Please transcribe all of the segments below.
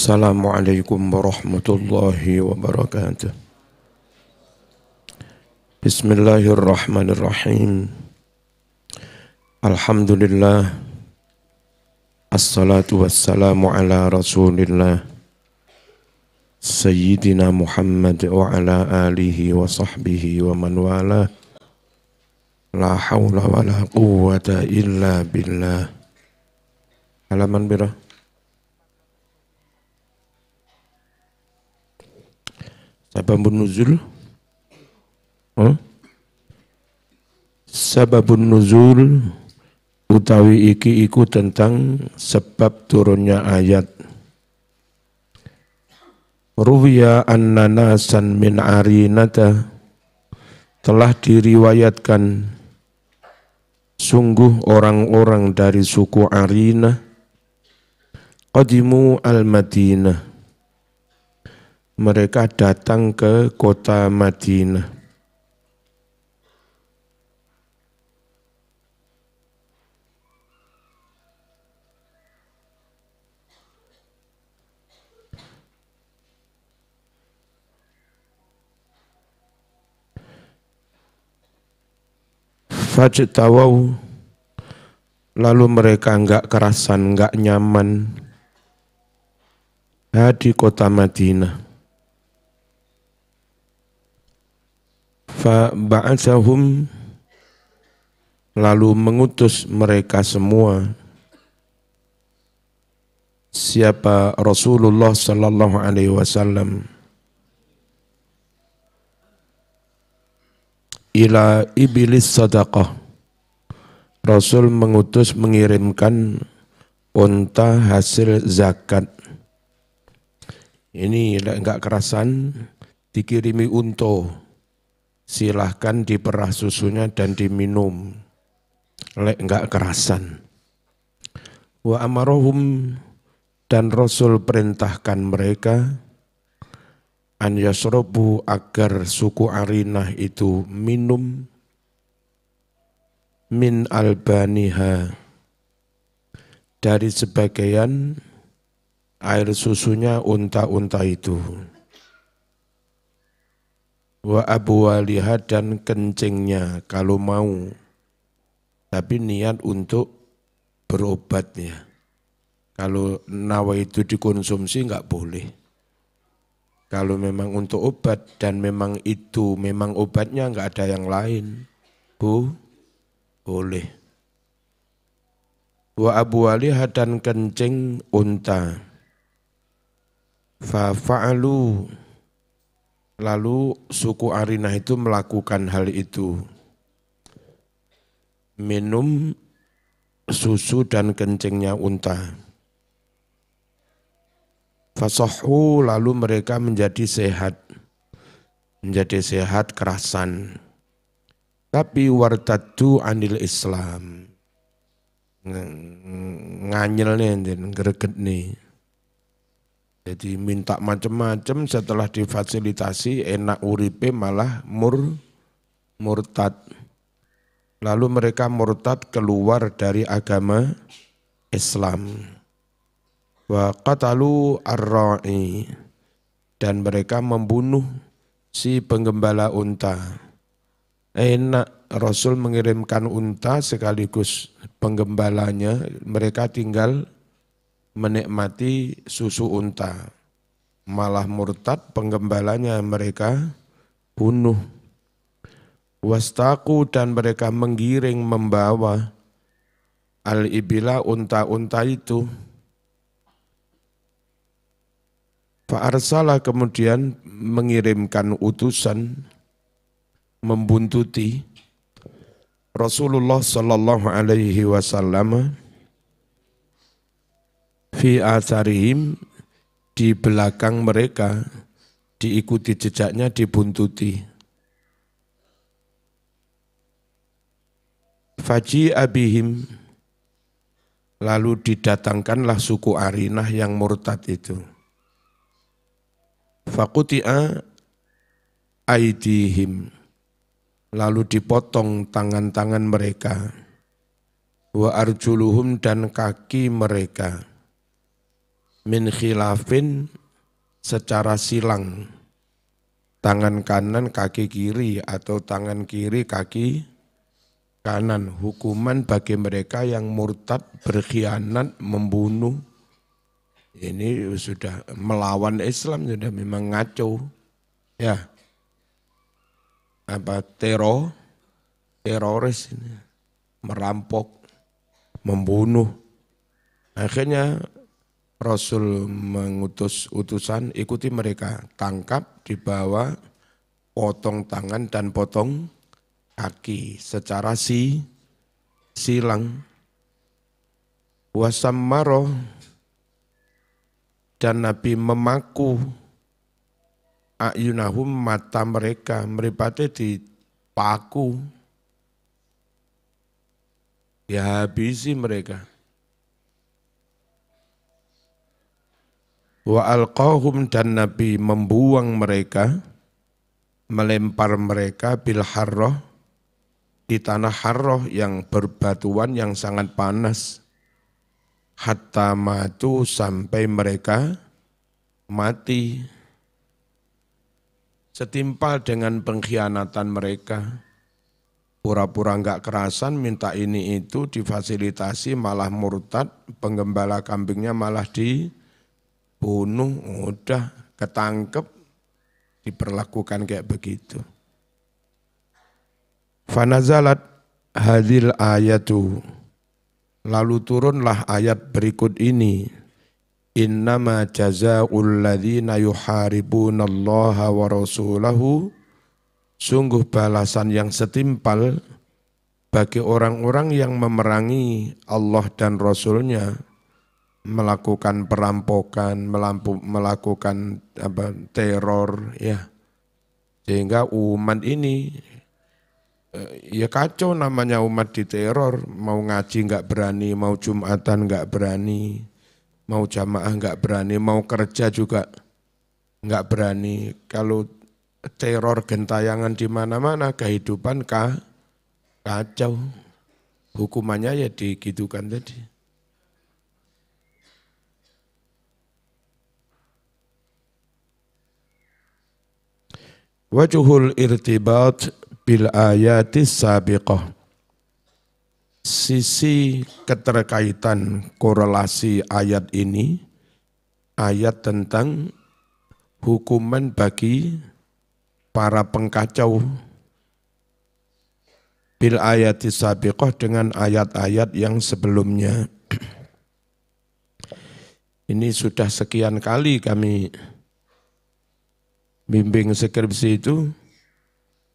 Assalamualaikum warahmatullahi wabarakatuh. Bismillahirrahmanirrahim. Alhamdulillah. Assalatu wassalamu ala rasulillah Sayyidina Muhammad wa ala alihi wa sahbihi wa man wala. La hawla wa la quwwata illa billah. Halaman berapa? Sababun nuzul? Sababun nuzul utawi iki iku tentang sebab turunnya ayat. Ruwiya anna nasan min arinata, telah diriwayatkan sungguh orang-orang dari suku Arinah qadimu al-Madinah, mereka datang ke kota Madinah. Fajtawau, lalu mereka enggak kerasan, enggak nyaman di kota Madinah. Fa ba'atsahum, lalu mengutus mereka semua. Siapa? Rasulullah sallallahu alaihi wasallam. Ila iblis sadaqah, Rasul mengirimkan unta hasil zakat. Ini enggak kerasan dikirimi unta, silahkan diperah susunya dan diminum. Lek enggak kerasan. Wa amarahum, dan Rasul perintahkan mereka an yasrobu, agar suku Arinah itu minum min albaniha, dari sebagian air susunya unta-unta itu. Wa abwaliha, dan kencingnya kalau mau, tapi niat untuk berobat ya. Kalau nawa itu dikonsumsi enggak boleh. Kalau memang untuk obat dan memang itu memang obatnya enggak ada yang lain, boleh. Wa abwaliha, dan kencing unta. Fa fa'alu, lalu suku Arinah itu melakukan hal itu. Minum susu dan kencingnya unta. Fasohu, lalu mereka menjadi sehat kerasan. Tapi wartaddu anil Islam, nganyelnya greget nih. Jadi minta macam-macam, setelah difasilitasi enak uripe malah murtad. Lalu mereka murtad, keluar dari agama Islam. Wa qatalu ar-ra'i, dan mereka membunuh si penggembala unta. Enak, Rasul mengirimkan unta sekaligus penggembalanya, mereka tinggal menikmati susu unta. Malah murtad, penggembalanya mereka bunuh. Wastaku, dan mereka menggiring, membawa al-ibila, unta-unta itu. Fa'arsala, kemudian mengirimkan utusan membuntuti Rasulullah sallallahu alaihi wasallam fi atharihim, di belakang mereka, diikuti jejaknya, dibuntuti. Faji abihim, lalu didatangkanlah suku Arinah yang murtad itu. Faquti'a aidihim, lalu dipotong tangan-tangan mereka. Wa arjuluhum, dan kaki mereka. min khilafin secara silang, tangan kanan kaki kiri atau tangan kiri kaki kanan. Hukuman bagi mereka yang murtad, berkhianat, membunuh. Ini sudah melawan Islam, sudah memang ngaco. Ya, apa teroris ini, merampok, membunuh. Akhirnya Rasul mengutus utusan, ikuti mereka, tangkap, dibawa, potong tangan dan potong kaki secara silang. Wasammaro, dan Nabi memaku ayunahum, mata mereka, meripate dipaku, dihabisi mereka. Wa alqahum, dan Nabi membuang mereka, melempar mereka bil harroh, di tanah harroh yang berbatuan yang sangat panas. Hatta matu, sampai mereka mati. Setimpal dengan pengkhianatan mereka. Pura-pura enggak kerasan, minta ini itu, difasilitasi, malah murtad, penggembala kambingnya malah dibunuh, udah ketangkep, diperlakukan kayak begitu. Fanazalat hadil ayatu, lalu turunlah ayat berikut ini. Innama jazaa'ul ladzina yuharibunallaha wa rasulahu, sungguh balasan yang setimpal bagi orang-orang yang memerangi Allah dan Rasulnya, melakukan perampokan, melakukan teror, ya, sehingga umat ini ya kacau namanya, umat diteror, mau ngaji nggak berani, mau Jumatan nggak berani, mau jamaah nggak berani, mau kerja juga nggak berani. Kalau teror gentayangan di mana-mana, kehidupan kacau. Hukumannya ya digitukan tadi. Wajuhul irtibat bil ayatis sabiqah. Sisi keterkaitan korelasi ayat ini, ayat tentang hukuman bagi para pengkacau, bil ayatis sabiqah, dengan ayat-ayat yang sebelumnya. Ini sudah sekian kali kami bimbing skripsi itu,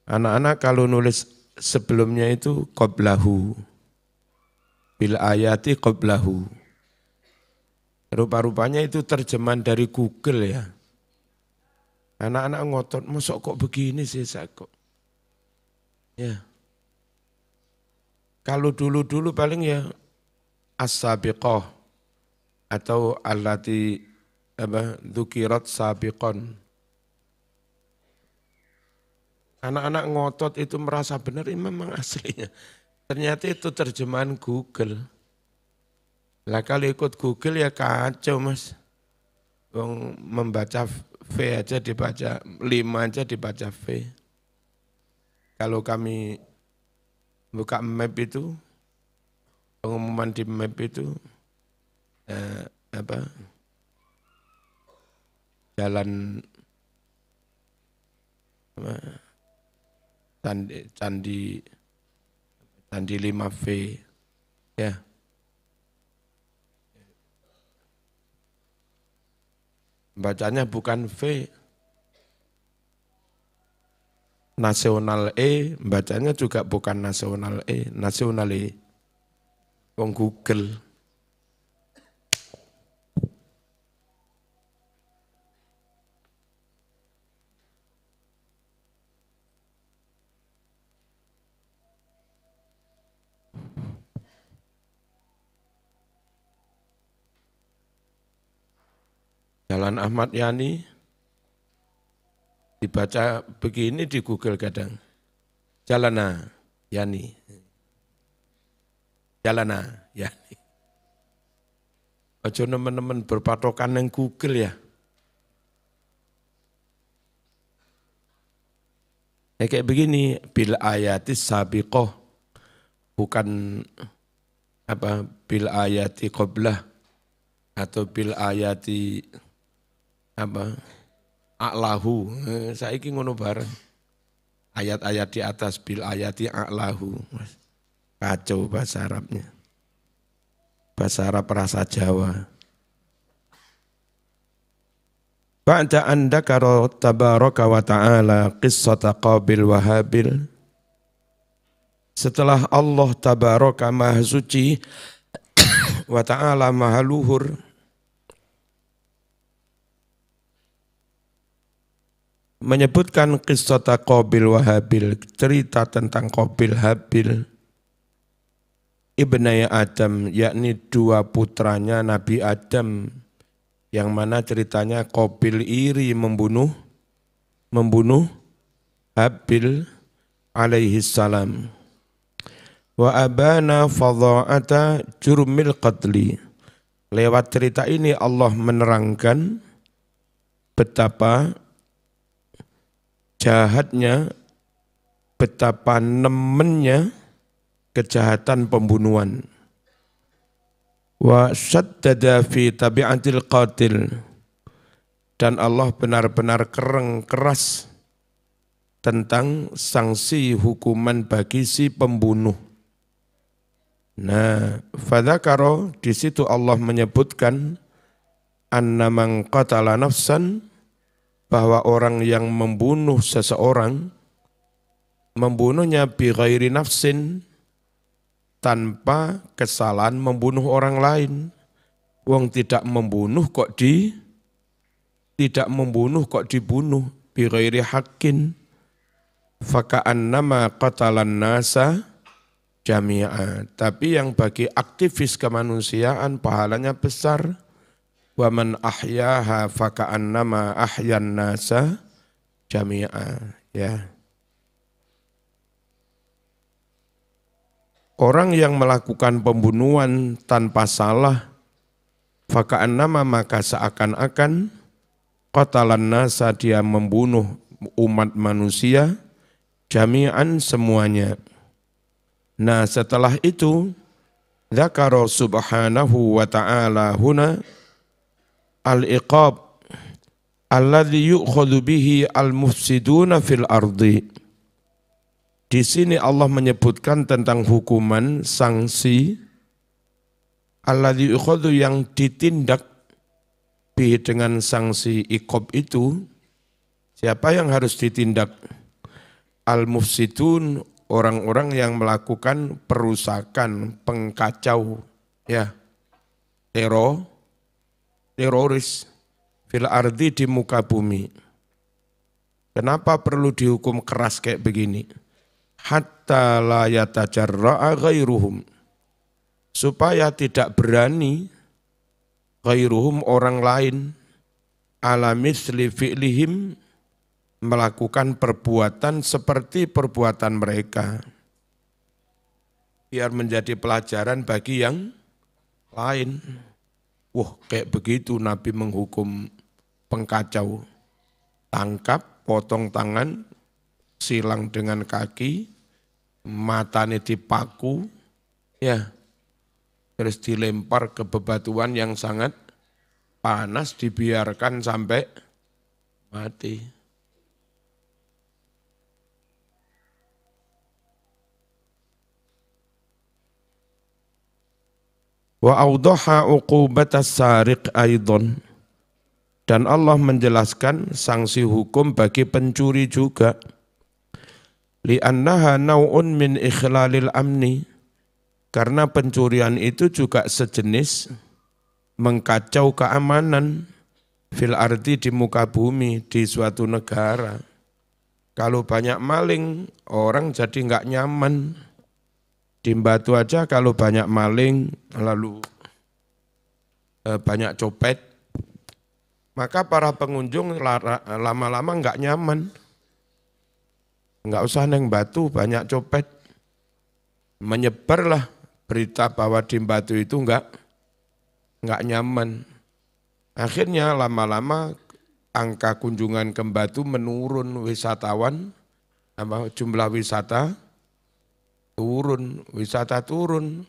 anak-anak kalau nulis sebelumnya itu qoblahu, bil ayati qoblahu. Rupa-rupanya itu terjemahan dari Google ya. Anak-anak ngotot, masuk kok begini sih saya kok. Ya. Kalau dulu-dulu paling ya as-sabiqah atau allati dzukirat sabiqon. Anak-anak ngotot itu merasa benar, memang aslinya. Ternyata itu terjemahan Google. Lah kalau ikut Google ya kacau mas. Membaca V aja dibaca, 5 aja dibaca V. Kalau kami buka map itu, pengumuman di map itu, jalan Candi 5V, ya. Bacanya bukan V, nasional E, bacanya juga bukan nasional E, nasional E. Wong Google. Jalan Ahmad Yani dibaca begini di Google kadang. Jalana Yani. Jalana Yani. Aja nemen-nemen berpatokan yang Google ya. Ya kayak begini, bil ayatis sabiqoh, bukan apa bil ayati qablah atau bil ayati apa a'lahu. Saiki ngono bareng. Ayat-ayat di atas bil ayati a'lahu. Kacau bahasa Arabnya. Bahasa Arab rasa Jawa. Ba'da an dzakara tabaraka wa ta'ala qissata Qabil wa Habil. Setelah Allah tabaraka maha suci wa ta'ala maha luhur menyebutkan qissata Qabil wa Habil, cerita tentang Qabil Habil ibnai Adam, yakni dua putranya Nabi Adam, yang mana ceritanya Qabil iri membunuh Habil alaihi salam. Wa abana fadha'ata jurmil qatli. Lewat cerita ini Allah menerangkan betapa jahatnya, betapa nemennya kejahatan pembunuhan. Wa syaddada fi tabi'atil qatil, dan Allah benar-benar keras tentang sanksi hukuman bagi si pembunuh. Nah, fadzakara, di situ Allah menyebutkan anna man qatala nafsan, bahwa orang yang membunuh seseorang, membunuhnya bi ghairi nafsin, tanpa kesalahan membunuh orang lain. Wong tidak membunuh kok dibunuh bi ghairi haqqin. Faka'annama qatalan nasa jami'a. Tapi yang bagi aktivis kemanusiaan pahalanya besar. Wa man ahyaha faka'annama ahyan nasa jami'a. Ya. Orang yang melakukan pembunuhan tanpa salah, faka'annama, maka seakan-akan qatalan nasa, dia membunuh umat manusia, jami'an, semuanya. Nah, setelah itu dzakara subhanahu wa ta'ala huna al-iqab alladhi yu'khadhu bihi al-mufsiduna fil ardi. Di sini Allah menyebutkan tentang hukuman, sanksi alladzi yukhadhu, yang ditindak bi, dengan sanksi iqab itu. Siapa yang harus ditindak? Al-mufsidun, orang-orang yang melakukan perusakan, pengkacau, ya, teroris fil ardi, di muka bumi. Kenapa perlu dihukum keras kayak begini? Hatta la yatajarra'a ghairuhum, supaya tidak berani ghairuhum, orang lain, ala misli fi'lihim, melakukan perbuatan seperti perbuatan mereka. Biar menjadi pelajaran bagi yang lain. Wah, kayak begitu Nabi menghukum pengkacau. Tangkap, potong tangan, silang dengan kaki, matanya dipaku, ya, terus dilempar ke bebatuan yang sangat panas, dibiarkan sampai mati. Wa awdaha uqubatas sariq aidan, dan Allah menjelaskan sanksi hukum bagi pencuri juga. Li'annaha naw'un min ikhlalil amni, karena pencurian itu juga sejenis mengkacau keamanan fil ardi, di muka bumi, di suatu negara. Kalau banyak maling, orang jadi enggak nyaman. Di Batu aja kalau banyak maling, lalu banyak copet, maka para pengunjung lama-lama enggak nyaman. Enggak usah neng Batu banyak copet. Menyebarlah berita bahwa di Batu itu enggak nggak nyaman. Akhirnya lama-lama angka kunjungan ke Batu menurun, wisatawan, jumlah wisata turun.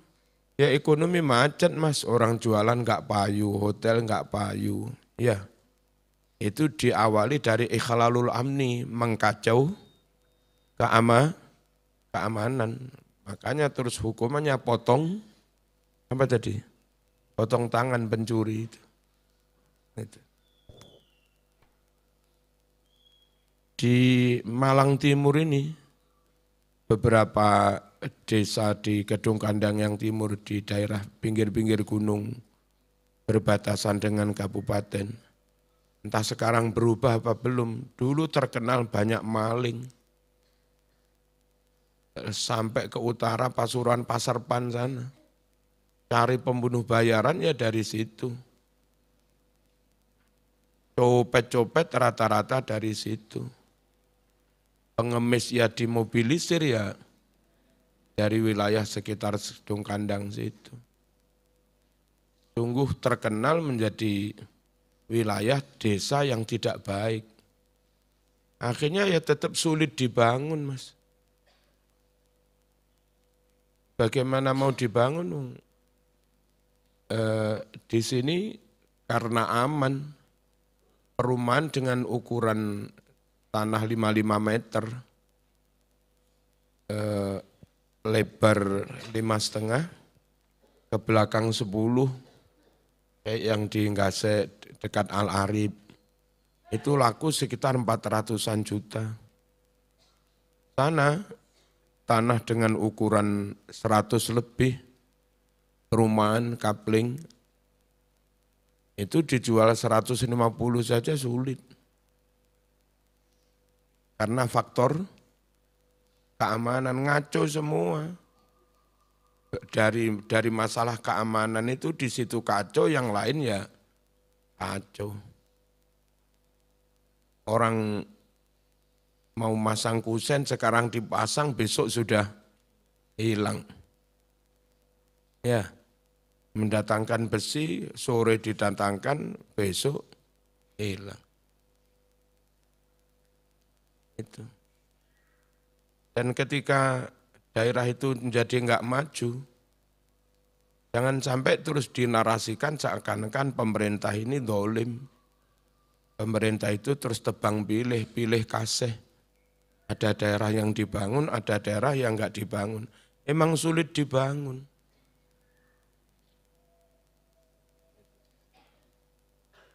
Ya ekonomi macet Mas, orang jualan nggak payu, hotel nggak payu. Ya, itu diawali dari ikhlalul amni, mengkacau keamanan. Makanya terus hukumannya potong, apa tadi? Potong tangan pencuri itu. Di Malang Timur ini, beberapa desa di Kedung Kandang yang timur di daerah pinggir-pinggir gunung berbatasan dengan kabupaten. Entah sekarang berubah apa belum, dulu terkenal banyak maling. Sampai ke utara Pasuruan Pasarpan sana. Cari pembunuh bayaran ya dari situ. Copet-copet rata-rata dari situ. Pengemis ya dimobilisir ya dari wilayah sekitar Kedung Kandang situ. Sungguh terkenal menjadi wilayah desa yang tidak baik. Akhirnya ya tetap sulit dibangun Mas. Bagaimana mau dibangun? Di sini karena aman, perumahan dengan ukuran tanah 55 meter, lebar 5,5, ke belakang 10, kayak yang di Nggase dekat Al-Arif, itu laku sekitar 400-an juta. Tanah dengan ukuran 100 lebih, perumahan, kapling, itu dijual 150 saja sulit. Karena faktor keamanan ngaco semua. Dari masalah keamanan itu di situ kacau, yang lain ya kacau. Orang mau masang kusen sekarang dipasang, besok sudah hilang. Ya, mendatangkan besi, sore didatangkan, besok hilang. Itu. Dan ketika daerah itu menjadi enggak maju, jangan sampai terus dinarasikan seakan-akan pemerintah ini dolim. Pemerintah itu terus tebang pilih kasih. Ada daerah yang dibangun, ada daerah yang enggak dibangun. Emang sulit dibangun.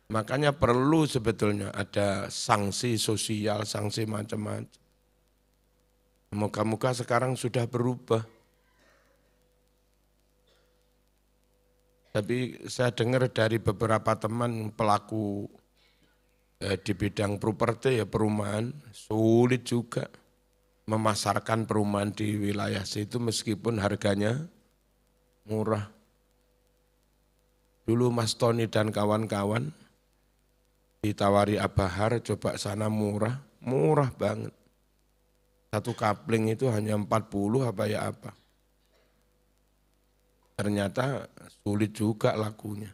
Makanya perlu sebetulnya ada sanksi sosial, sanksi macam-macam. Moga-moga sekarang sudah berubah. Tapi saya dengar dari beberapa teman pelaku di bidang properti ya perumahan, sulit juga memasarkan perumahan di wilayah situ meskipun harganya murah. Dulu Mas Tony dan kawan-kawan ditawari Abahar, coba sana murah banget. Satu kapling itu hanya 40 apa ya apa. Ternyata sulit juga lakunya.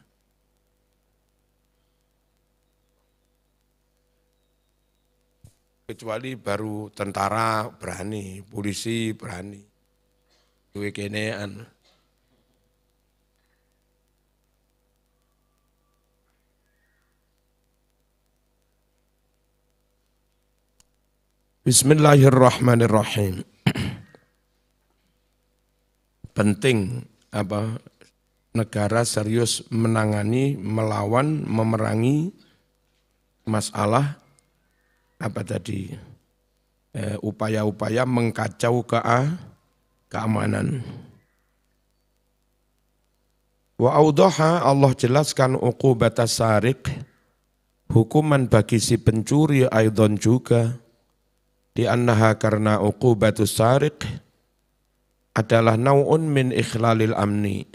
Kecuali baru tentara berani, polisi berani. Duwe kenean. Bismillahirrahmanirrahim. Penting negara serius menangani, melawan, memerangi masalah upaya-upaya mengkacau keamanan. Wa audaha, Allah jelaskan uqubatas sariq, hukuman bagi si pencuri aidon juga, di annaha karena uqubatus sariq adalah nau'un min ikhlalil amni.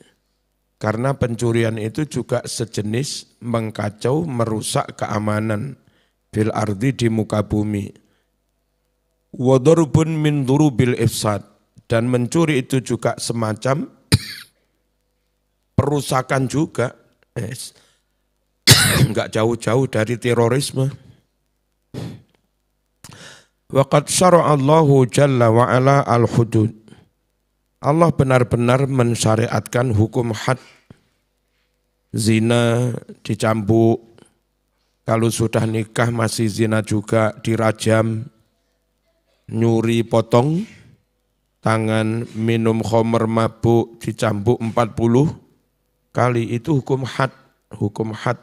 Karena pencurian itu juga sejenis mengkacau, merusak keamanan fil ardi, di muka bumi. Wa darbun min durubil ifsad, dan mencuri itu juga semacam perusakan juga Yes. Enggak jauh-jauh dari terorisme. Waqad syara'allahu jalla wa ala al-hudud. Allah benar-benar mensyariatkan hukum had. Zina dicambuk, kalau sudah nikah masih zina juga dirajam, nyuri potong tangan, minum khamr mabuk dicambuk 40 kali, itu hukum had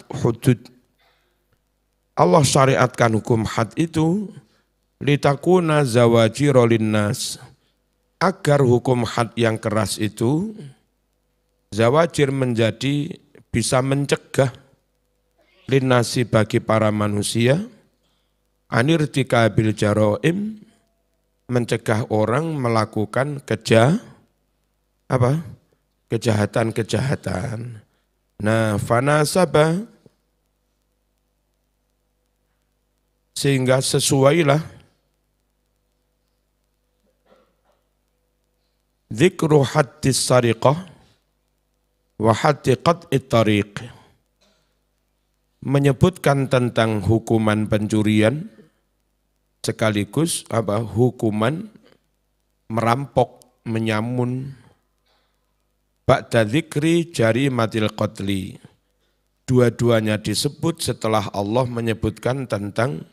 hudud. Allah syariatkan hukum had itu litakuna zawajiro linnas, agar hukum had yang keras itu zawajir menjadi bisa mencegah linnasi bagi para manusia anirtikabil jaroim, mencegah orang melakukan kejahatan-kejahatan. Nah, fanasaba, sehingga sesuailah dzikru haddis sariqah wa haddi qat'it tariq, menyebutkan tentang hukuman pencurian sekaligus hukuman merampok, menyamun. Ba'da dzikri jarimatil qatli, dua-duanya disebut setelah Allah menyebutkan tentang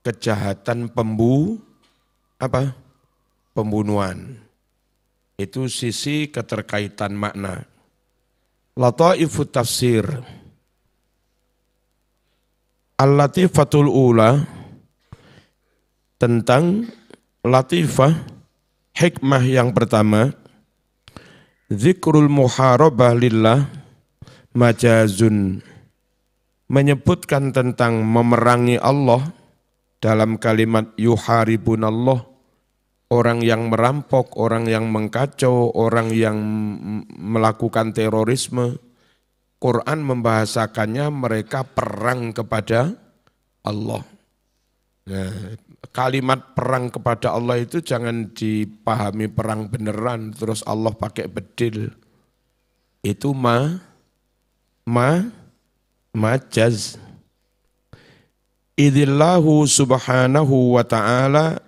kejahatan pembunuhan. Itu sisi keterkaitan makna. Lataifut tafsir. Al-latifatul ula, tentang latifah, hikmah yang pertama, zikrul muharabah lillah majazun, menyebutkan tentang memerangi Allah dalam kalimat yuharibunallah, orang yang merampok, orang yang mengkacau, orang yang melakukan terorisme. Quran membahasakannya mereka perang kepada Allah. Nah, kalimat perang kepada Allah itu jangan dipahami perang beneran terus Allah pakai bedil. Itu majaz. Idzillahu subhanahu wa ta'ala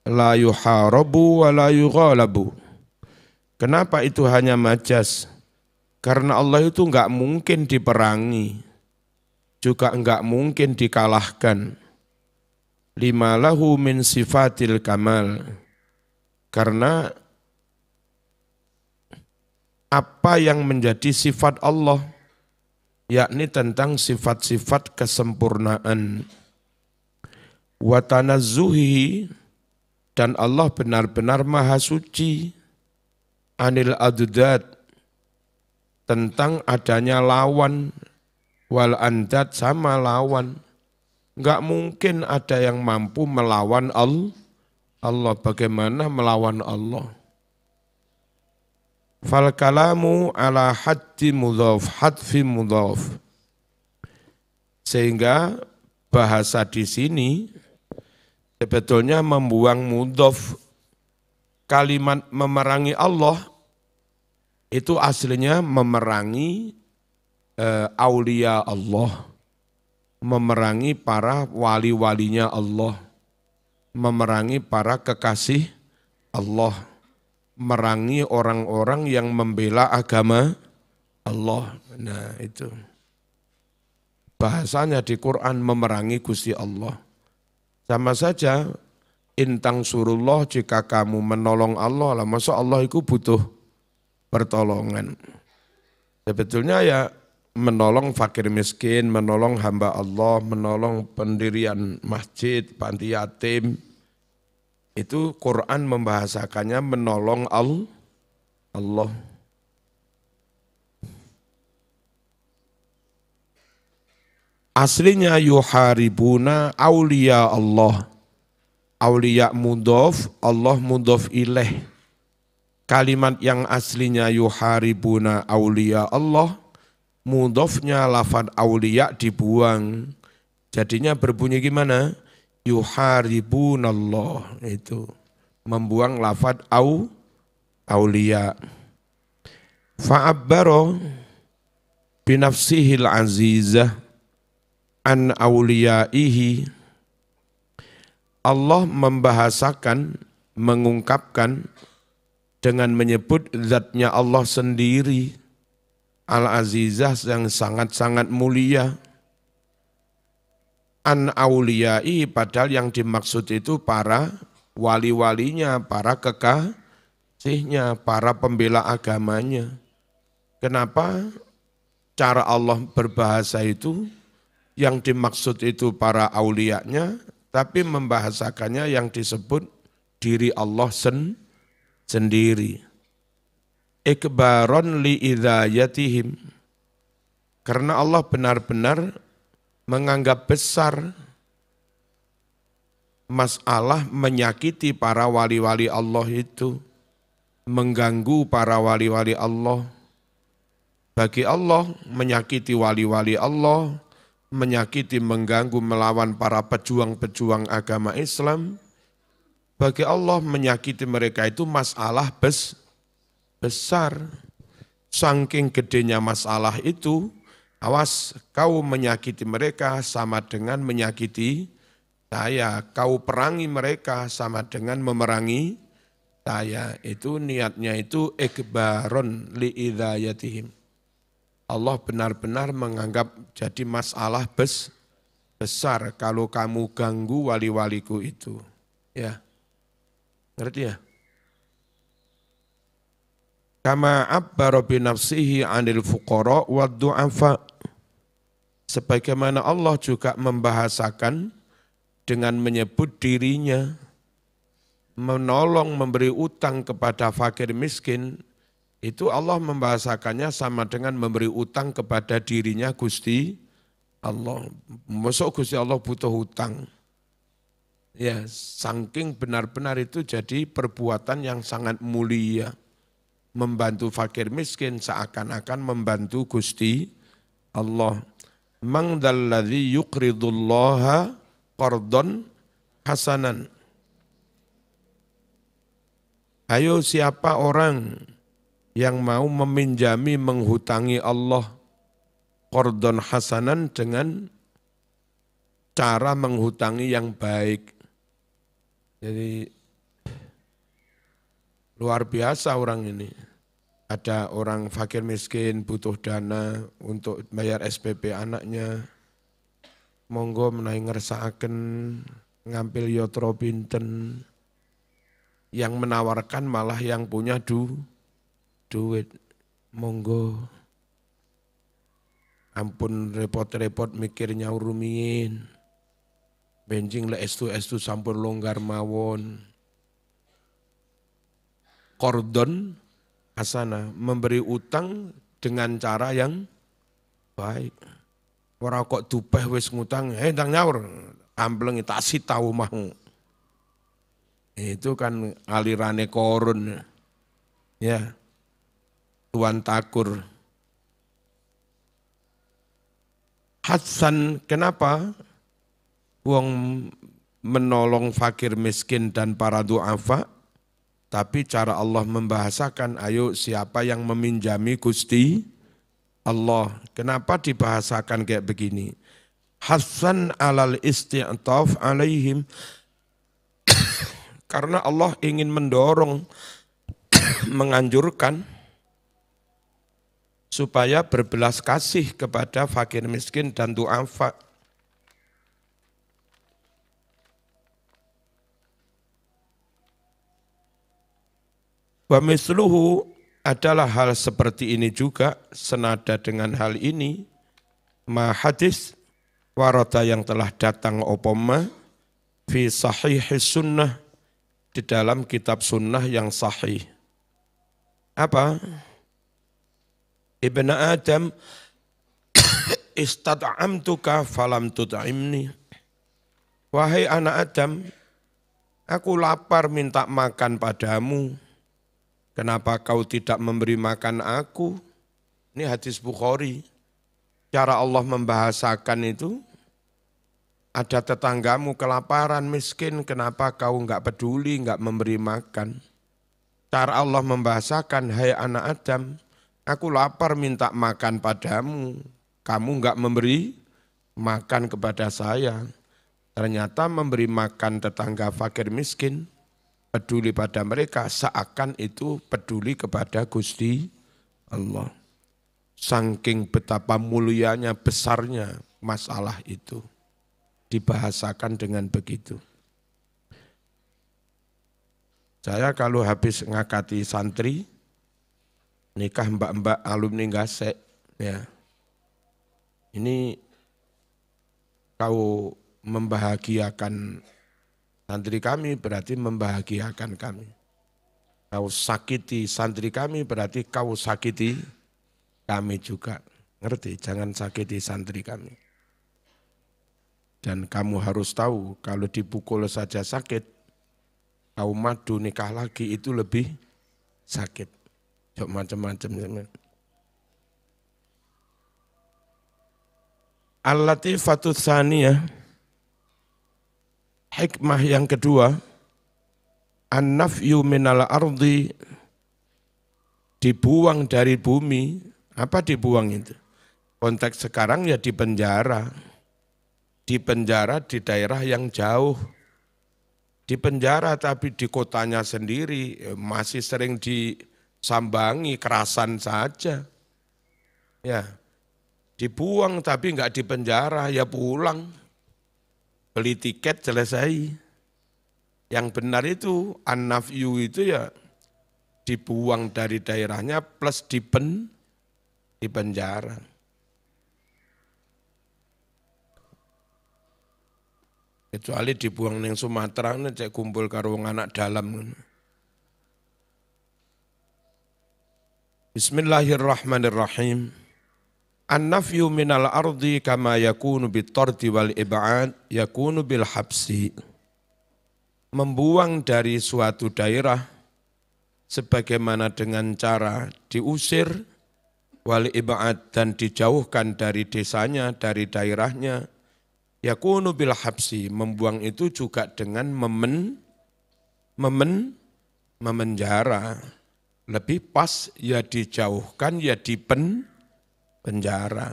la yuharabu wa la yughalabu. Kenapa itu hanya majaz? Karena Allah itu enggak mungkin diperangi, juga enggak mungkin dikalahkan. Lima lahu min sifatil kamal. Karena apa yang menjadi sifat Allah, yakni tentang sifat-sifat kesempurnaan. Wa tanazzuhi, dan Allah benar-benar maha suci. Anil adudad, tentang adanya lawan, wal andad sama lawan. Enggak mungkin ada yang mampu melawan Allah. Bagaimana melawan Allah? Fal kalamu ala hadfi mudhaf. Sehingga bahasa di sini sebetulnya membuang mudhaf. Kalimat memerangi Allah itu aslinya memerangi aulia Allah, memerangi para wali-walinya Allah, memerangi para kekasih Allah, memerangi orang-orang yang membela agama Allah. Nah itu bahasanya di Quran, memerangi Gusti Allah. Sama saja, intang surullah, jika kamu menolong Allah, lah masa Allah itu butuh pertolongan. Sebetulnya ya menolong fakir miskin, menolong hamba Allah, menolong pendirian masjid, panti yatim. Itu Quran membahasakannya menolong Allah. Aslinya yuharibuna aulia Allah. Aulia mudhof, Allah mudhof ilaih. Kalimat yang aslinya yuharibuna aulia Allah, mudhofnya lafad aulia dibuang. Jadinya berbunyi gimana? Yuharibunallah, itu membuang lafad aulia. Fa'abbaro, binafsihil azizah an awliyaihi. Allah membahasakan, mengungkapkan dengan menyebut zatnya Allah sendiri, al-azizah yang sangat-sangat mulia. An awliyai, padahal yang dimaksud itu para wali-walinya, para kekasihnya, para pembela agamanya. Kenapa cara Allah berbahasa itu, yang dimaksud itu para auliyanya, tapi membahasakannya yang disebut diri Allah sendiri. Ikbaron li idayatihim. Karena Allah benar-benar menganggap besar masalah menyakiti para wali-wali Allah itu, mengganggu para wali-wali Allah. Bagi Allah, menyakiti wali-wali Allah, menyakiti, mengganggu, melawan para pejuang-pejuang agama Islam. Bagi Allah, menyakiti mereka itu masalah besar. Saking gedenya masalah itu, awas, kau menyakiti mereka sama dengan menyakiti saya. Kau perangi mereka sama dengan memerangi saya. Itu niatnya itu ikbaron li idayatihim. Allah benar-benar menganggap jadi masalah besar kalau kamu ganggu wali-waliku itu. Ya, ngerti ya? Kama abbara bi nafsihi 'anil fuqara wad du'afa. Sebagaimana Allah juga membahasakan dengan menyebut dirinya, menolong, memberi utang kepada fakir miskin, itu Allah membahasakannya sama dengan memberi utang kepada dirinya Gusti Allah. Masuk Gusti Allah butuh hutang. Ya, saking benar-benar itu jadi perbuatan yang sangat mulia. Membantu fakir miskin seakan-akan membantu Gusti Allah. Man dzalladzi yuqridullaha qardon hasanan. Ayo, siapa orang yang mau meminjami, menghutangi Allah qardon hasanan dengan cara menghutangi yang baik. Jadi luar biasa orang ini. Ada orang fakir miskin butuh dana untuk bayar SPP anaknya. Monggo menawi ngersakaken ngambil yotro pinten. Yang menawarkan malah yang punya duit. Monggo. Ampun repot-repot mikirnya rumiyin. Benjing le estu sampun longgar mawon. Qardon hasana, memberi utang dengan cara yang baik. Ora kok dupeh wis ngutang, ndang nyaur, ambleng tak sitau mau. Itu kan alirane korun. Ya. Tuan takur. Hasan, kenapa? Wong menolong fakir miskin dan para du'afa, tapi cara Allah membahasakan, ayo siapa yang meminjami Gusti Allah. Kenapa dibahasakan kayak begini? Hasan alal isti'taf alaihim. Karena Allah ingin mendorong, menganjurkan supaya berbelas kasih kepada fakir miskin dan du'afa. Wa misluhu, adalah hal seperti ini juga, senada dengan hal ini, ma hadis warata yang telah datang opoma fi sahih sunnah, di dalam kitab sunnah yang sahih. Apa? Ibn Adam, istad'amtuka falam tut'imni. Wahai anak Adam, aku lapar minta makan padamu. Kenapa kau tidak memberi makan aku? Ini hadis Bukhari. Cara Allah membahasakan itu, ada tetanggamu kelaparan, miskin, kenapa kau enggak peduli, enggak memberi makan? Cara Allah membahasakan, hai anak Adam, Aku lapar minta makan padamu, kamu enggak memberi makan kepada saya. Ternyata memberi makan tetangga fakir miskin, peduli pada mereka, seakan itu peduli kepada Gusti Allah. Saking betapa mulianya, besarnya masalah itu. Dibahasakan dengan begitu. Saya kalau habis ngakati santri, nikah mbak-mbak alumni Gasek, ya. Ini kau membahagiakan santri kami berarti membahagiakan kami. Kau sakiti santri kami berarti kau sakiti kami juga. Ngerti? Jangan sakiti santri kami. Dan kamu harus tahu kalau dipukul saja sakit, kau madu nikah lagi itu lebih sakit. Jok macam-macam. Al-Latifatu Tsaniyah, hikmah yang kedua, an-nafyu minal ardi, dibuang dari bumi. Apa dibuang itu? Konteks sekarang ya di penjara. Di penjara di daerah yang jauh. Di penjara tapi di kotanya sendiri masih sering disambangi, kerasan saja. Ya, dibuang tapi enggak di penjara, ya pulang. Beli tiket selesai. Yang benar itu, an-nafyu itu ya dibuang dari daerahnya plus di penjara. Kecuali dibuang ning Sumatera, cek kumpul karo wong anak dalam. Bismillahirrahmanirrahim. An-nafyu minal ardi kama yakunu bitardi wal ib'ad yakunu bil habsi. Membuang dari suatu daerah sebagaimana dengan cara diusir wal ib'ad dan dijauhkan dari desanya, dari daerahnya. Yakunu bil habsi, membuang itu juga dengan memenjara. Lebih pas ya dijauhkan ya penjara.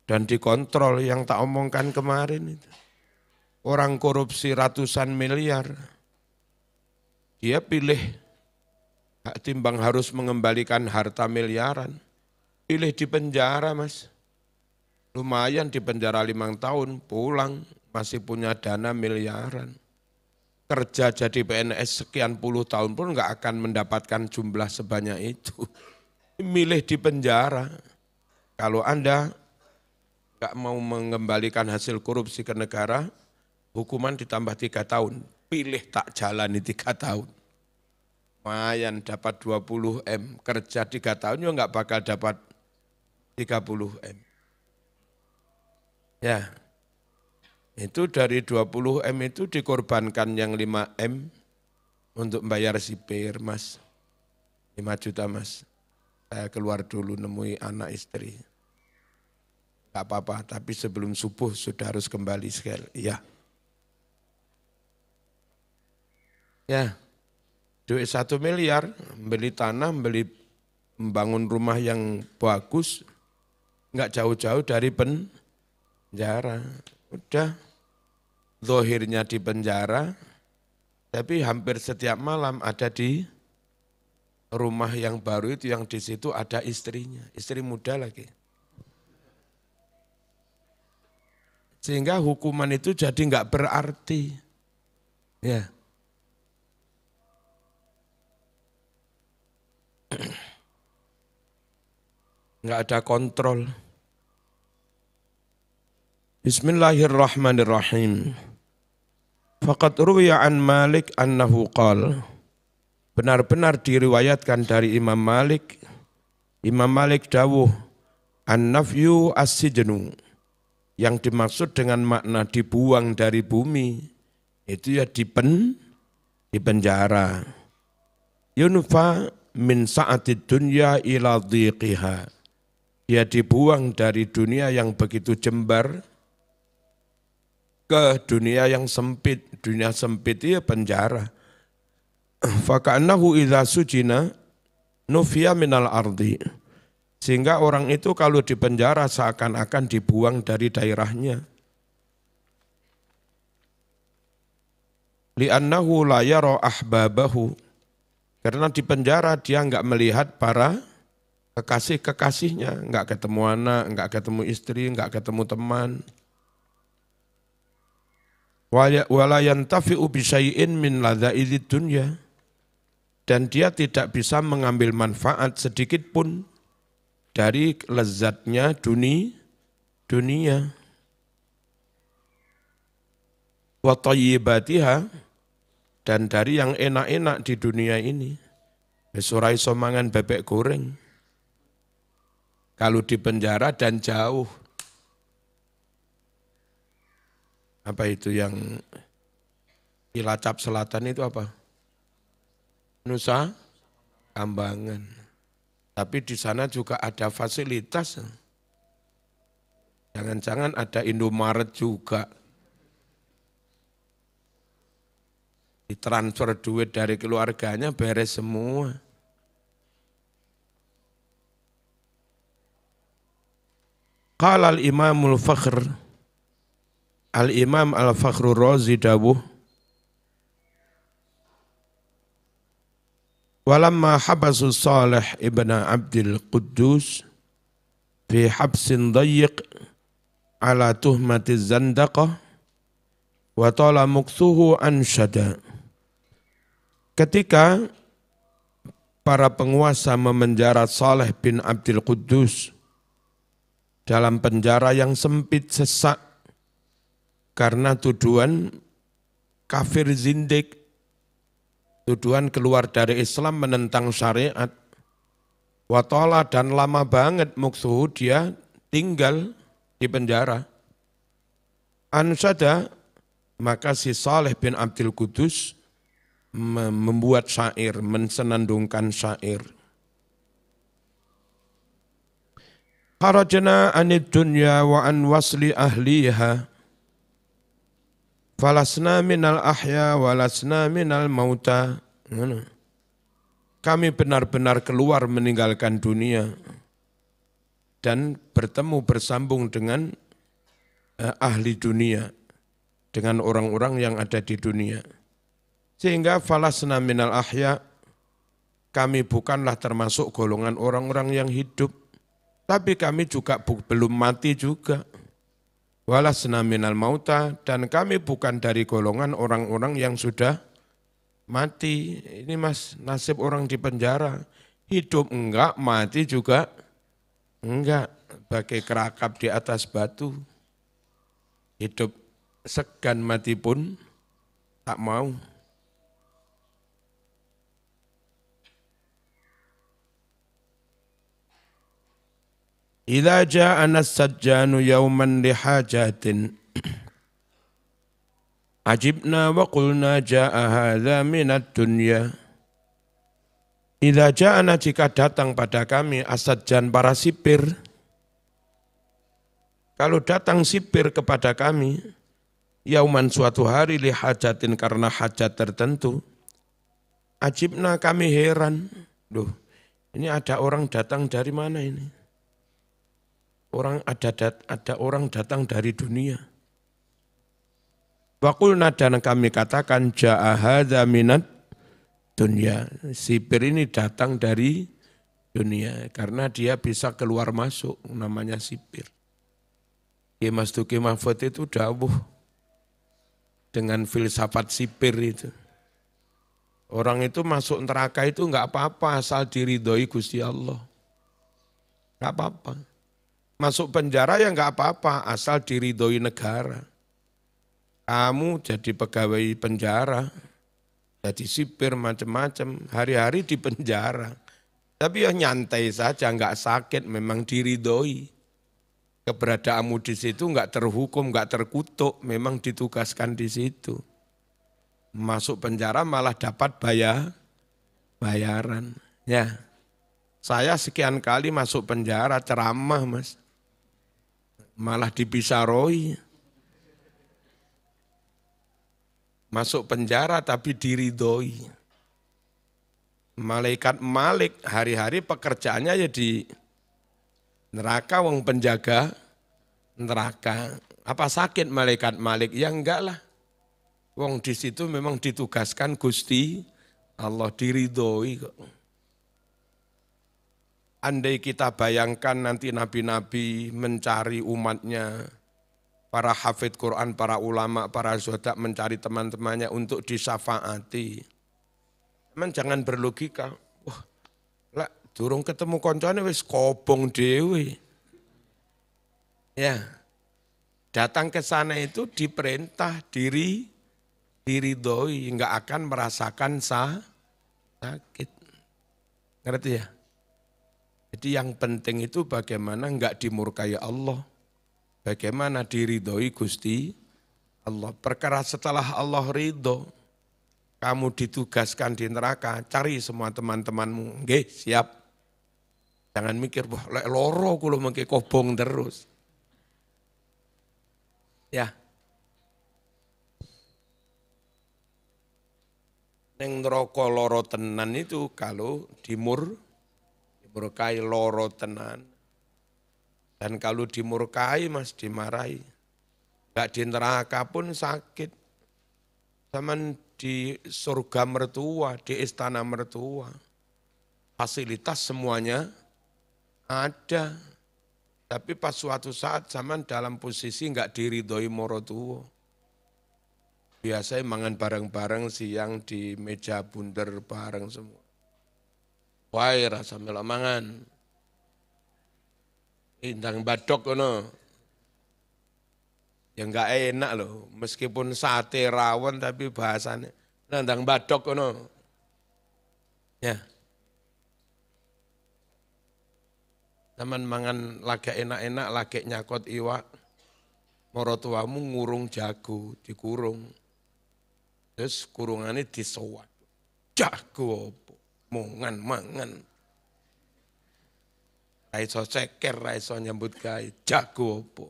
Dan dikontrol yang tak omongkan kemarin itu. Orang korupsi ratusan miliar, dia pilih timbang harus mengembalikan harta miliaran. Pilih di penjara, Mas. Lumayan di penjara 5 tahun, pulang masih punya dana miliaran. Kerja jadi PNS sekian puluh tahun pun enggak akan mendapatkan jumlah sebanyak itu. Milih di penjara. Kalau Anda enggak mau mengembalikan hasil korupsi ke negara, hukuman ditambah 3 tahun. Pilih tak jalani 3 tahun. Lumayan dapat 20 M, kerja 3 tahun juga enggak bakal dapat 30 M. Ya, itu dari 20 M itu dikorbankan yang 5 M untuk membayar sipir, Mas. 5 juta, Mas. Saya keluar dulu nemui anak istri. Gak apa-apa, tapi sebelum subuh sudah harus kembali sekali. Ya. Ya, duit 1 miliar, beli tanah, membangun rumah yang bagus, enggak jauh-jauh dari penjara. Udah, zahirnya di penjara, tapi hampir setiap malam ada di rumah yang baru itu, yang di situ ada istrinya, istri muda lagi. Sehingga hukuman itu jadi enggak berarti. Ya. Enggak ada kontrol. Bismillahirrahmanirrahim. Faqad ruwiya an Malik annahu qala. Benar-benar diriwayatkan dari Imam Malik. Imam Malik dawuh, an-nafyu as-sijnu. Yang dimaksud dengan makna dibuang dari bumi, itu ya di penjara. Yunfa min sa'atid dunya ila dhiqiha. Dia dibuang dari dunia yang begitu jembar, ke dunia yang sempit. Dunia sempit itu penjara. Faka'annahu idza sujina nufiya minal ardi. Sehingga orang itu kalau dipenjara seakan-akan dibuang dari daerahnya. Li'annahu la yara ahbabahu. Karena di penjara dia enggak melihat para kekasih-kekasihnya, enggak ketemu anak, enggak ketemu istri, enggak ketemu teman. Wala yantafi'u bisyai'in min ladza'idzid dunya. Dan dia tidak bisa mengambil manfaat sedikit pun dari lezatnya dunia. Wa thayyibatiha, dan dari yang enak-enak di dunia ini. Wis ora iso mangan bebek goreng. Kalau di penjara dan jauh. Apa itu yang Cilacap Selatan itu apa? Nusa Kambangan. Tapi di sana juga ada fasilitas. Jangan-jangan ada Indomaret juga. Ditransfer duit dari keluarganya beres semua. Qala al-Imamul Fakhr, Al-Imam Al-Fakhrur Razi dawuh, walamma habasu Salih ibn Abdul Quddus fi habsin dayyiq ala tuhmati zandaqah wa tala muksuhu ansyada. Ketika para penguasa memenjara Saleh bin Abdul Quddus dalam penjara yang sempit sesak karena tuduhan kafir zindik, tuduhan keluar dari Islam menentang syariat, watala dan lama banget muksuhu dia tinggal di penjara. Ansada, maka si Saleh bin Abdul Quddus membuat syair, mensenandungkan syair. Kharajna anid dunya wa an wasli ahliha, falasna minal ahya walasna minal mauta. Kami benar-benar keluar meninggalkan dunia dan bertemu bersambung dengan ahli dunia, dengan orang-orang yang ada di dunia. Sehingga falasna minal ahya, kami bukanlah termasuk golongan orang-orang yang hidup, tapi kami juga belum mati juga. Walasna minal mauta, dan kami bukan dari golongan orang-orang yang sudah mati. Ini mas, nasib orang di penjara, hidup enggak, mati juga enggak, bagai kerakap di atas batu. Hidup segan, mati pun tak mau. Idza ja'ana as-sajjanu yawman lihajatin ajibna wa qulna ja'a hadza minad dunya. Idza ja'ana, jika datang pada kami as-sajjan, para sipir. Kalau datang sipir kepada kami, yauman, suatu hari, lihajatin, karena hajat tertentu, ajibna, kami heran. Loh, ini ada orang datang dari mana ini? Ada orang datang dari dunia. Waqulna, dan kami katakan, ja'a hadza minad dunya. Sipir ini datang dari dunia karena dia bisa keluar masuk, namanya sipir. Ki Mas Duki Mahfud itu dawuh dengan filsafat sipir itu. Orang itu masuk neraka itu enggak apa-apa asal diridhoi Gusti Allah. Enggak apa-apa. Masuk penjara ya enggak apa-apa asal diridhoi negara. Kamu jadi pegawai penjara, jadi sipir macam-macam, hari-hari di penjara. Tapi ya nyantai saja, enggak sakit, memang diridhoi. Keberadaanmu di situ enggak terhukum, enggak terkutuk, memang ditugaskan di situ. Masuk penjara malah dapat bayaran. Ya, saya sekian kali masuk penjara ceramah, Mas. Malah dipisaroi. Masuk penjara tapi diridhoi. Malaikat Malik hari-hari pekerjaannya ya di neraka, wong penjaga neraka. Apa sakit malaikat Malik? Ya enggak lah. Wong di situ memang ditugaskan Gusti Allah, diridhoi kok. Andai kita bayangkan nanti nabi-nabi mencari umatnya, para hafid Quran, para ulama, para zuhada mencari teman-temannya untuk disyafaati. Teman jangan berlogika, wah, lah durung ketemu koncone wis kobong dewe. Ya, datang ke sana itu diperintah diridhoi, enggak akan merasakan sakit. Ngerti ya? Jadi yang penting itu bagaimana enggak dimurkai Allah. Bagaimana diridhoi Gusti Allah. Perkara setelah Allah ridho, kamu ditugaskan di neraka, cari semua teman-temanmu. Nggih, siap. Jangan mikir, wah lek loro kulo mengke kobong terus. Ya. Neng neraka loro tenan itu kalau dimurkai loro tenan. Dan kalau dimurkai mas dimarahi. Enggak di neraka pun sakit. Zaman di surga mertua, di istana mertua. Fasilitas semuanya ada. Tapi pas suatu saat zaman dalam posisi enggak diridhoi mertua. Biasanya mangan bareng-bareng siang di meja bundar bareng semua. Wah, rasa melok mangan. Indang badok kono. Ya enggak enak loh, meskipun sate rawon tapi bahasanya indang badok kono. Ya. Taman mangan lagi enak-enak, lagi nyakot iwak. Morotuamu ngurung jago, dikurung. Terus kurungannya disewat. Jago apa? Mangan. Raiso ceker, raiso nyambut gawe, jago apa?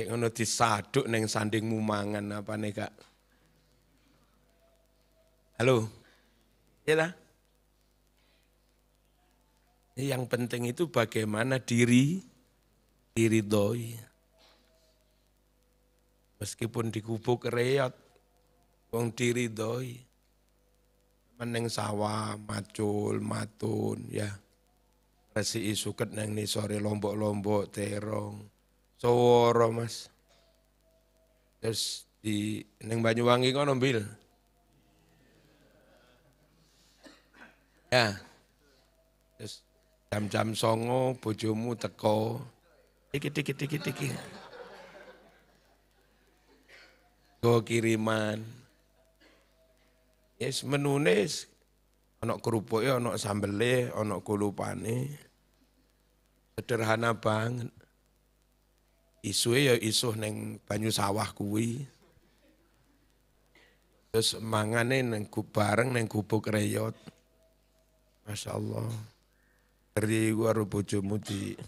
Yang ngono disaduk neng sandingmu mangan apa nih Kak? Halo? Iya lah? Yang penting itu bagaimana diridhoi. Meskipun dikubuk reot, wong diridhoi. Meneng sawah, macul, matun, ya. Resi suket nang ni sore lombok-lombok terong. Soro mas. Terus di neng Banyuwangi kono bil. Ya. Terus jam-jam songo bojomu teko. Dikit. Go kiriman. Yes menunis. Ono kerupuke, ono sambele, ono kulupane. Sederhana banget. Isuhe ya isuh neng banyu sawah kuwi. Terus mangane neng bareng neng gubuk reyot. Masya Allah. Dari gua bojomu di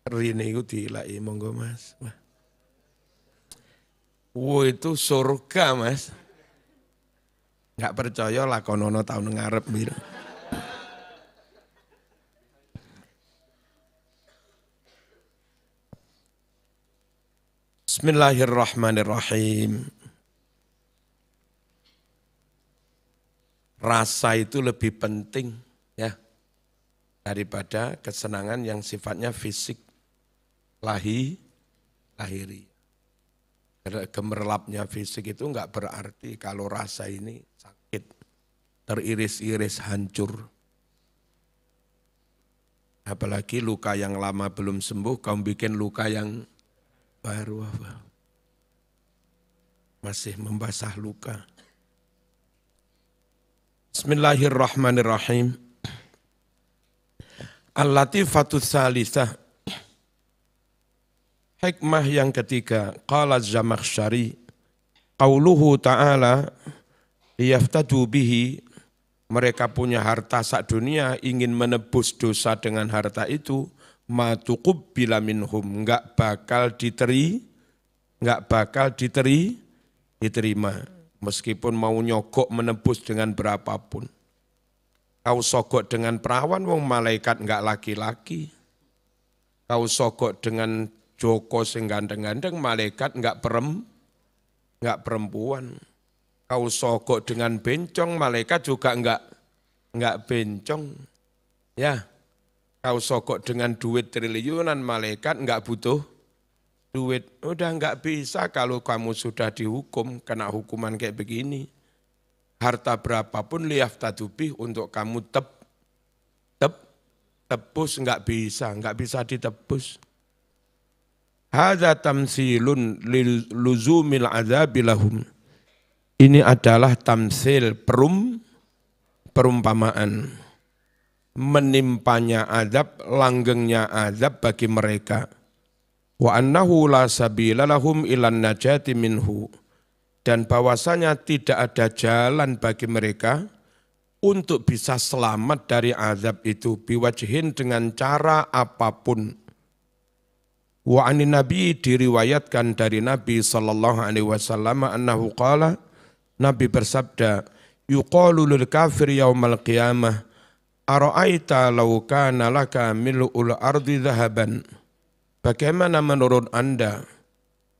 rine iku dilaki monggo Mas. Wah itu surga Mas. Enggak percaya lakonono tahun ngarep mir. Bismillahirrahmanirrahim. Rasa itu lebih penting ya daripada kesenangan yang sifatnya fisik lahiri. Gemerlapnya fisik itu enggak berarti kalau rasa ini sakit, teriris-iris, hancur. Apalagi luka yang lama belum sembuh, kamu bikin luka yang baru apa? Masih membasah luka. Bismillahirrahmanirrahim. Al-Latifatus Salisah. Hikmah yang ketiga, qala Az-Zamakhsyari, qauluhu ta'ala liyaftadu bihi, mereka punya harta sak dunia ingin menebus dosa dengan harta itu, ma tuqabbila minhum, enggak bakal diterima. Meskipun mau nyogok menebus dengan berapapun. Kau sogok dengan perawan, wong malaikat enggak laki-laki. Kau sogok dengan Joko sing gandeng-gandeng, malaikat enggak perempuan. Kau sogok dengan bencong, malaikat juga enggak bencong. Ya, kau sogok dengan duit triliunan, malaikat enggak butuh duit. Udah enggak bisa kalau kamu sudah dihukum, kena hukuman kayak begini. Harta berapapun liyaftadubih untuk kamu tebus enggak bisa ditebus. Hadza tamsilun luzumil adzabi lahum. Ini adalah tamsil perumpamaan. Menimpanya azab, langgengnya azab bagi mereka. Wa annahu la sabila lahum ilan najati minhu. Dan bahwasanya tidak ada jalan bagi mereka untuk bisa selamat dari azab itu biwajhin dengan cara apapun. Wa anin Nabi diriwayatkan dari Nabi sallallahu alaihi wasallam annahu qala, Nabi bersabda, yuqalu lil kafir yaumal qiyamah ara'aita law kana laka mil'ul ardi dhahaban. Bagaimana menurut Anda,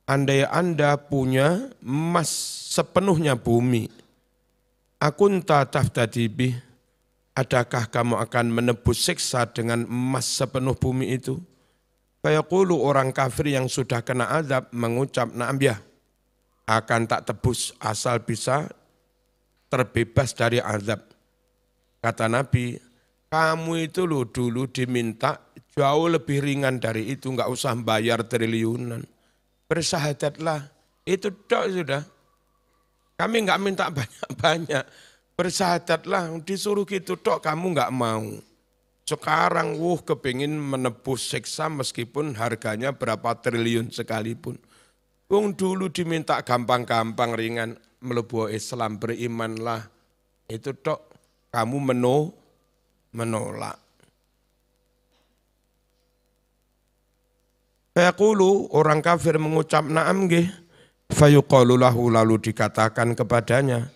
andai Anda punya emas sepenuhnya bumi, akunta taftadi bih, adakah kamu akan menebus siksa dengan emas sepenuh bumi itu? Fayaqulu, orang kafir yang sudah kena azab mengucap, na'am ya, akan tak tebus asal bisa terbebas dari azab. Kata Nabi, kamu itu loh dulu diminta jauh lebih ringan dari itu, enggak usah bayar triliunan. Bersahadatlah, itu tok sudah. Kami enggak minta banyak-banyak. Bersahadatlah, disuruh gitu tok kamu enggak mau. Sekarang kepingin menebus siksa meskipun harganya berapa triliun sekalipun. Wong dulu diminta gampang-gampang ringan, melebu Islam, berimanlah. Itu tok kamu menolak. Fayaqulu, orang kafir mengucap na'am nggih. Fayuqalu lahu, lalu dikatakan kepadanya,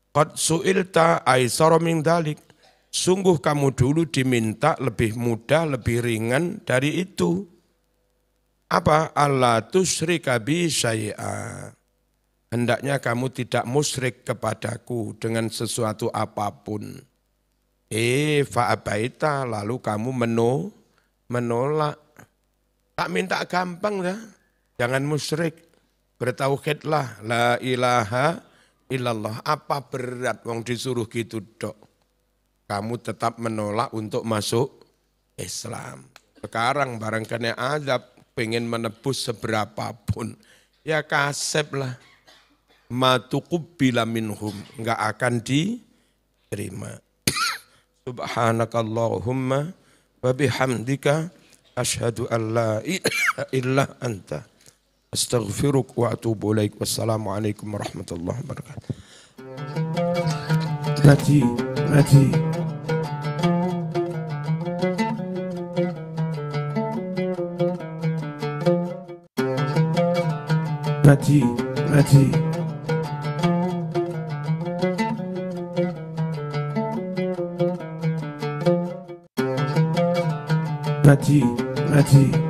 qad su'ilta aisara min dzalik. Sungguh kamu dulu diminta lebih mudah, lebih ringan dari itu. Apa? Allah tusyrika bi syai'a. Hendaknya kamu tidak musyrik kepadaku dengan sesuatu apapun. Fa'abaita, lalu kamu menolak. Tak minta gampang dah. Jangan musyrik. Bertauhidlah, la ilaha illallah. Apa berat wong disuruh gitu dok. Kamu tetap menolak untuk masuk Islam. Sekarang barang kena azab, pengen menebus seberapapun. Ya kasep lah. Ma tuqubila minhum. Enggak akan diterima. Subhanakallahumma wa bihamdika asyhadu an la ilaha illa anta astaghfiruk wa atubu ilaik. Wassalamualaikum warahmatullahi wabarakatuh. Ngaji. Ngaji. Ngaji.